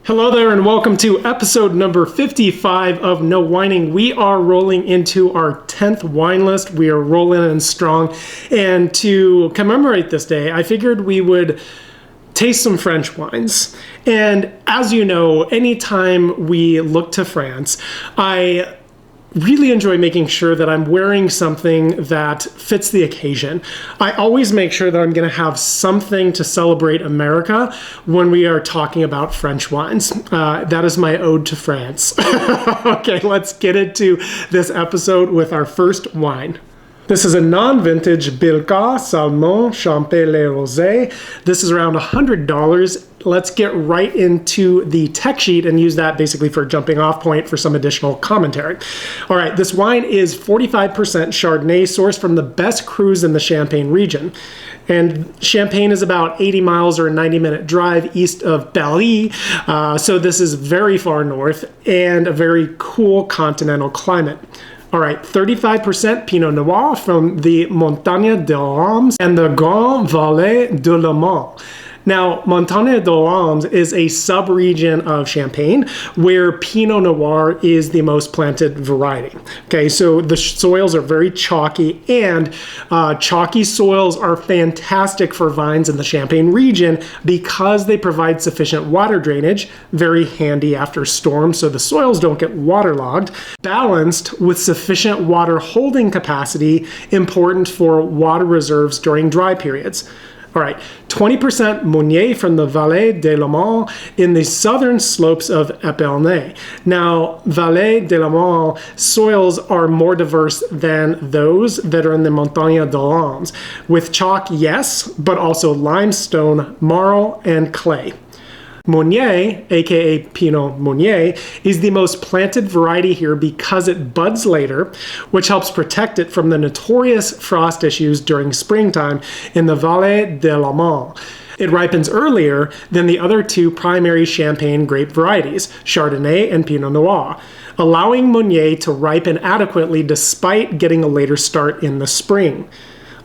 Hello there and welcome to episode number 55 of No Whining. We are rolling into our 10th wine list. We are rolling in strong. And to commemorate this day, I figured we would taste some French wines. And as you know, anytime we look to France, I really enjoy making sure that I'm wearing something that fits the occasion. I always make sure that I'm going to have something to celebrate America when we are talking about French wines. That is my ode to France. Okay, let's get into this episode with our first wine. This is a non-vintage Billecart-Salmon Champagne Rosé. This is around $100. Let's get right into the tech sheet and use that basically for a jumping off point for some additional commentary. All right, this wine is 45% Chardonnay, sourced from the best crus in the Champagne region. And Champagne is about 80 miles or a 90-minute drive east of Pallus, so this is very far north and a very cool continental climate. All right, 35% Pinot Noir from the Montagne de Reims and the Grand Valais de Le Mans. Now, Montagne de Reims is a sub-region of Champagne where Pinot Noir is the most planted variety. Okay, so the soils are very chalky, and chalky soils are fantastic for vines in the Champagne region because they provide sufficient water drainage, very handy after storms so the soils don't get waterlogged, balanced with sufficient water holding capacity, important for water reserves during dry periods. All right, 20% Meunier from the Vallée de Le Mans in the southern slopes of Épernay. Now, Vallée de Le Mans soils are more diverse than those that are in the Montagne de Reims, with chalk, yes, but also limestone, marl, and clay. Meunier, aka Pinot Meunier, is the most planted variety here because it buds later, which helps protect it from the notorious frost issues during springtime in the Vallée de Le Mans. It ripens earlier than the other two primary Champagne grape varieties, Chardonnay and Pinot Noir, allowing Meunier to ripen adequately despite getting a later start in the spring.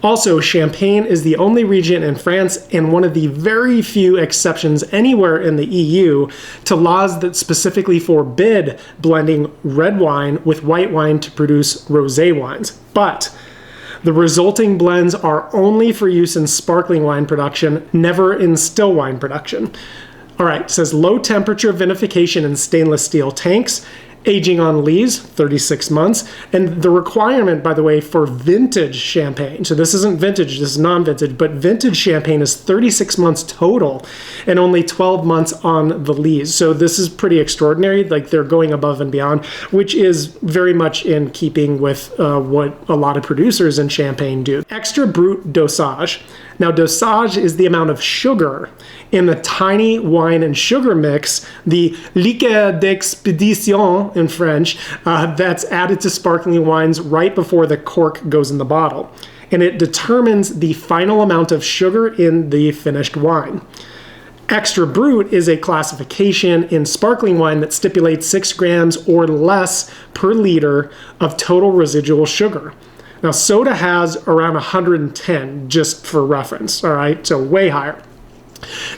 Also, Champagne is the only region in France and one of the very few exceptions anywhere in the EU to laws that specifically forbid blending red wine with white wine to produce rosé wines. But the resulting blends are only for use in sparkling wine production, never in still wine production. All right, it says low temperature vinification in stainless steel tanks. Aging on lees, 36 months. And the requirement, by the way, for vintage Champagne, so this isn't vintage, this is non-vintage, but vintage Champagne is 36 months total and only 12 months on the lees. So this is pretty extraordinary. Like, they're going above and beyond, which is very much in keeping with what a lot of producers in Champagne do. Extra brut dosage. Now, dosage is the amount of sugar in the tiny wine and sugar mix, the liqueur d'expédition in French, that's added to sparkling wines right before the cork goes in the bottle. And it determines the final amount of sugar in the finished wine. Extra brut is a classification in sparkling wine that stipulates 6 grams or less per liter of total residual sugar. Now, soda has around 110, just for reference, all right? So way higher.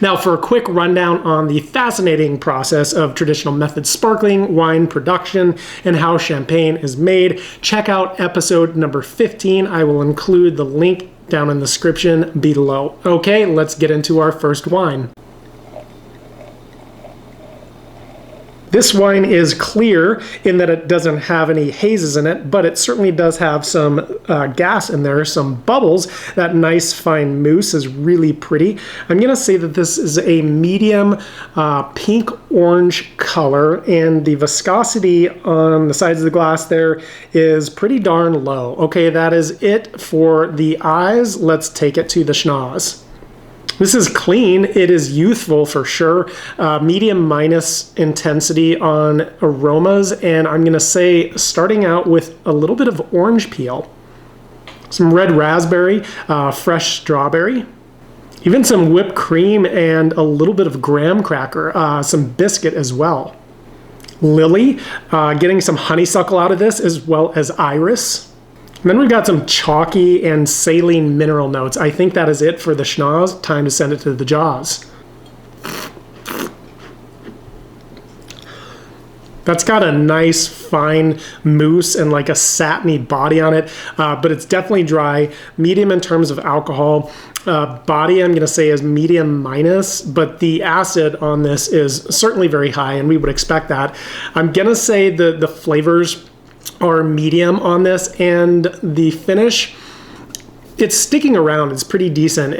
Now, for a quick rundown on the fascinating process of traditional method sparkling wine production and how Champagne is made, check out episode number 15. I will include the link down in the description below. Okay, let's get into our first wine. This wine is clear in that it doesn't have any hazes in it, but it certainly does have some gas in there, some bubbles. That nice fine mousse is really pretty. I'm gonna say that this is a medium pink orange color, and the viscosity on the sides of the glass there is pretty darn low. Okay, that is it for the eyes. Let's take it to the schnoz. This is clean. It is youthful for sure. Medium minus intensity on aromas, and I'm going to say starting out with a little bit of orange peel, some red raspberry, fresh strawberry, even some whipped cream and a little bit of graham cracker, some biscuit as well. Lily, getting some honeysuckle out of this as well as iris. And then we've got some chalky and saline mineral notes. I think that is it for the schnoz. Time to send it to the jaws. That's got a nice fine mousse and like a satiny body on it, but it's definitely dry, medium in terms of alcohol. Body, I'm going to say, is medium minus, but the acid on this is certainly very high, and we would expect that. I'm going to say the flavors are medium on this, and the finish, it's sticking around. It's pretty decent.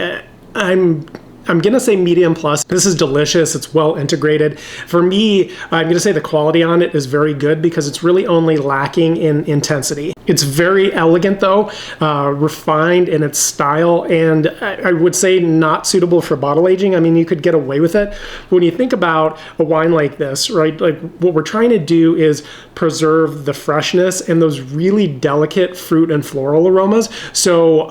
I'm going to say medium plus. This is delicious. It's well integrated. For me, I'm going to say the quality on it is very good because it's really only lacking in intensity. It's very elegant though, refined in its style, and I would say not suitable for bottle aging. I mean, you could get away with it. When you think about a wine like this, right, like what we're trying to do is preserve the freshness and those really delicate fruit and floral aromas. So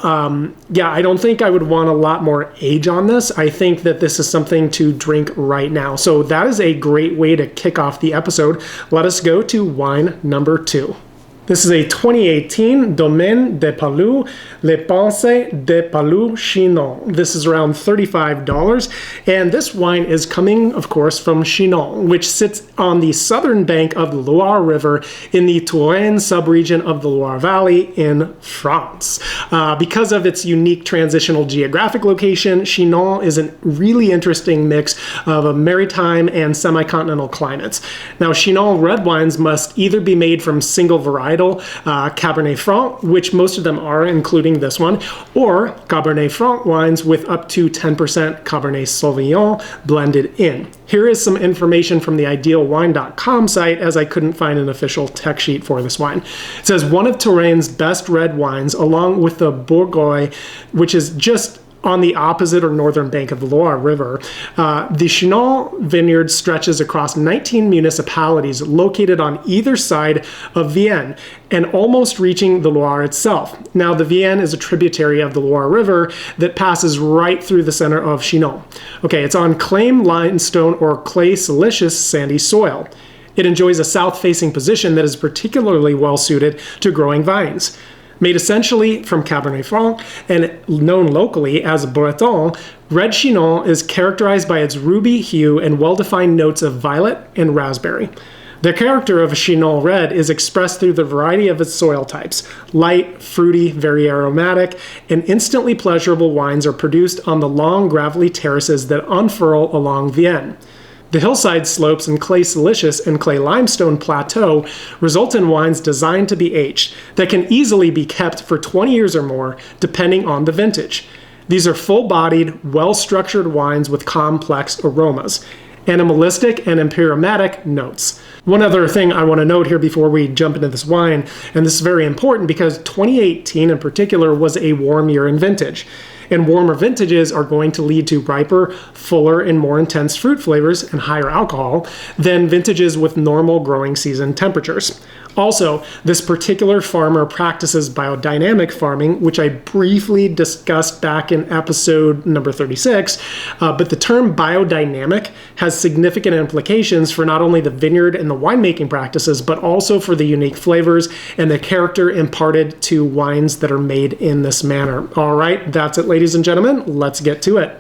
yeah, I don't think I would want a lot more age on this. I think that this is something to drink right now. So that is a great way to kick off the episode. Let us go to wine number 2. This is a 2018 Domaine de Pallus, Les Pensées de Pallus Chinon. This is around $35, and this wine is coming, of course, from Chinon, which sits on the southern bank of the Loire River in the Touraine subregion of the Loire Valley in France. Because of its unique transitional geographic location, Chinon is a really interesting mix of a maritime and semi-continental climates. Now, Chinon red wines must either be made from single varietal Cabernet Franc, which most of them are, including this one, or Cabernet Franc wines with up to 10% Cabernet Sauvignon blended in. Here is some information from the idealwine.com site, as I couldn't find an official tech sheet for this wine. It says one of Touraine's best red wines, along with the Bourgogne, which is just on the opposite or northern bank of the Loire River. The Chinon vineyard stretches across 19 municipalities located on either side of Vienne and almost reaching the Loire itself. Now, the Vienne is a tributary of the Loire River that passes right through the center of Chinon. Okay, it's on clay limestone or clay silicious sandy soil. It enjoys a south-facing position that is particularly well suited to growing vines. Made essentially from Cabernet Franc and known locally as Breton, red Chinon is characterized by its ruby hue and well-defined notes of violet and raspberry. The character of a Chinon red is expressed through the variety of its soil types. Light, fruity, very aromatic, and instantly pleasurable wines are produced on the long gravelly terraces that unfurl along Vienne. The hillside slopes and clay silicious and clay limestone plateau result in wines designed to be aged that can easily be kept for 20 years or more, depending on the vintage. These are full-bodied, well-structured wines with complex aromas, animalistic and empyreumatic notes. One other thing I want to note here before we jump into this wine, and this is very important because 2018 in particular was a warm year in vintage. And warmer vintages are going to lead to riper, fuller, and more intense fruit flavors and higher alcohol than vintages with normal growing season temperatures. Also, this particular farmer practices biodynamic farming, which I briefly discussed back in episode number 36, but the term biodynamic has significant implications for not only the vineyard and the winemaking practices, but also for the unique flavors and the character imparted to wines that are made in this manner. All right, that's it, ladies and gentlemen. Let's get to it.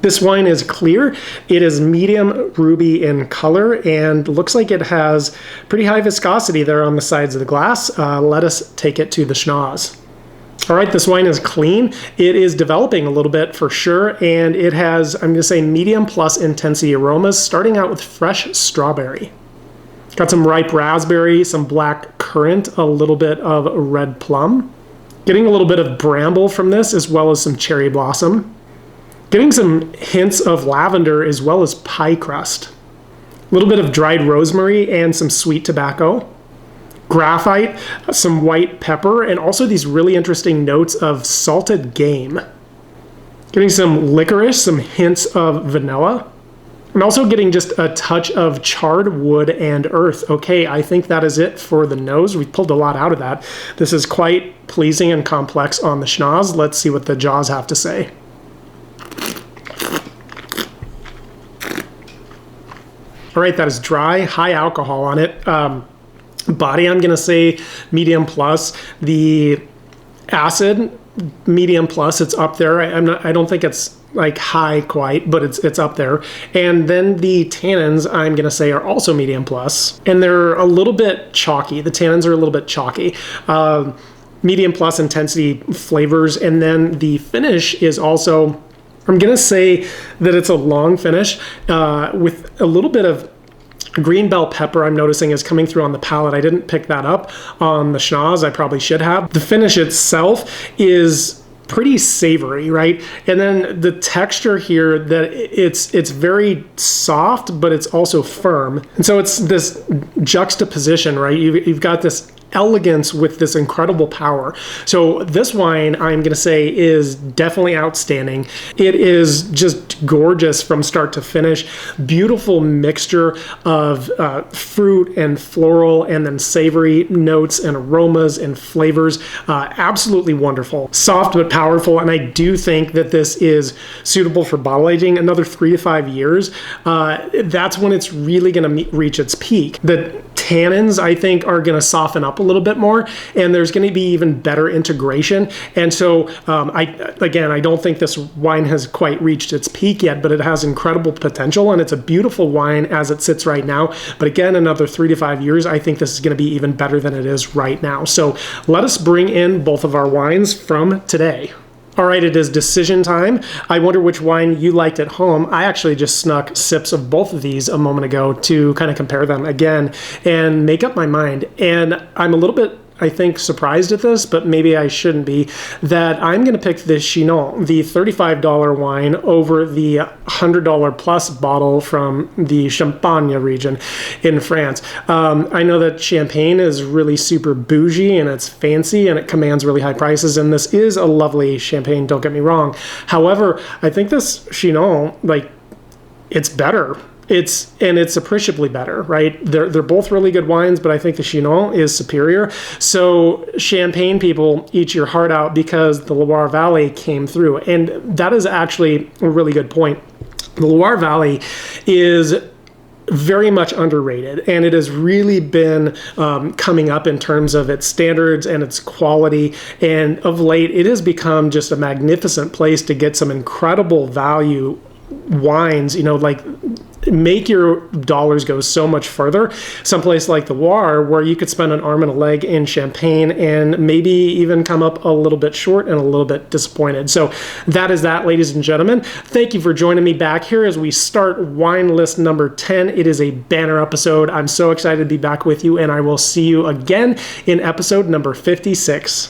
This wine is clear. It is medium ruby in color and looks like it has pretty high viscosity there on the sides of the glass. Let us take it to the schnoz. All right, this wine is clean. It is developing a little bit for sure, and it has, I'm going to say, medium plus intensity aromas, starting out with fresh strawberry. Got some ripe raspberry, some black currant, a little bit of red plum. Getting a little bit of bramble from this, as well as some cherry blossom. Getting some hints of lavender as well as pie crust. A little bit of dried rosemary and some sweet tobacco. Graphite, some white pepper, and also these really interesting notes of salted game. Getting some licorice, some hints of vanilla. And also getting just a touch of charred wood and earth. Okay, I think that is it for the nose. We pulled a lot out of that. This is quite pleasing and complex on the schnoz. Let's see what the jaws have to say. All right, that is dry, high alcohol on it. Body, I'm going to say medium plus. The acid, medium plus. It's up there. I don't think it's like high quite, but it's up there. And then the tannins, I'm gonna say, are also medium plus, and they're a little bit chalky. The tannins are a little bit chalky. Medium plus intensity flavors, and then the finish is also, I'm gonna say that it's a long finish with a little bit of green bell pepper I'm noticing is coming through on the palate. I didn't pick that up on the schnoz. I probably should have. The finish itself is pretty savory, right? And then the texture here, that it's very soft, but it's also firm. And so it's this juxtaposition, right? You've got this elegance with this incredible power. So this wine, I'm going to say, is definitely outstanding. It is just gorgeous from start to finish. Beautiful mixture of fruit and floral, and then savory notes and aromas and flavors. Absolutely wonderful. Soft but powerful, and I do think that this is suitable for bottle aging another 3 to 5 years. That's when it's really going to reach its peak. The tannins, I think, are going to soften up a little bit more, and there's going to be even better integration. And so I don't think this wine has quite reached its peak yet, but it has incredible potential, and it's a beautiful wine as it sits right now. But again, another 3 to 5 years, I think this is going to be even better than it is right now. So let us bring in both of our wines from today. All right, it is decision time. I wonder which wine you liked at home. I actually just snuck sips of both of these a moment ago to kind of compare them again and make up my mind. And I'm a little bit, I think, surprised at this, but maybe I shouldn't be, that I'm going to pick the Chinon, the $35 wine, over the $100 plus bottle from the Champagne region in France. I know that Champagne is really super bougie and it's fancy and it commands really high prices, and this is a lovely Champagne, don't get me wrong. However, I think this Chinon, it's better. It's appreciably better, right? They're both really good wines, but I think the Chinon is superior. So Champagne people, eat your heart out, because the Loire Valley came through. And that is actually a really good point. The Loire Valley is very much underrated, and it has really been coming up in terms of its standards and its quality. And of late, it has become just a magnificent place to get some incredible value wines, make your dollars go so much further. Someplace like the Loire, where you could spend an arm and a leg in Champagne and maybe even come up a little bit short and a little bit disappointed. So that is that, ladies and gentlemen. Thank you for joining me back here as we start wine list number 10. It is a banner episode. I'm so excited to be back with you, and I will see you again in episode number 56.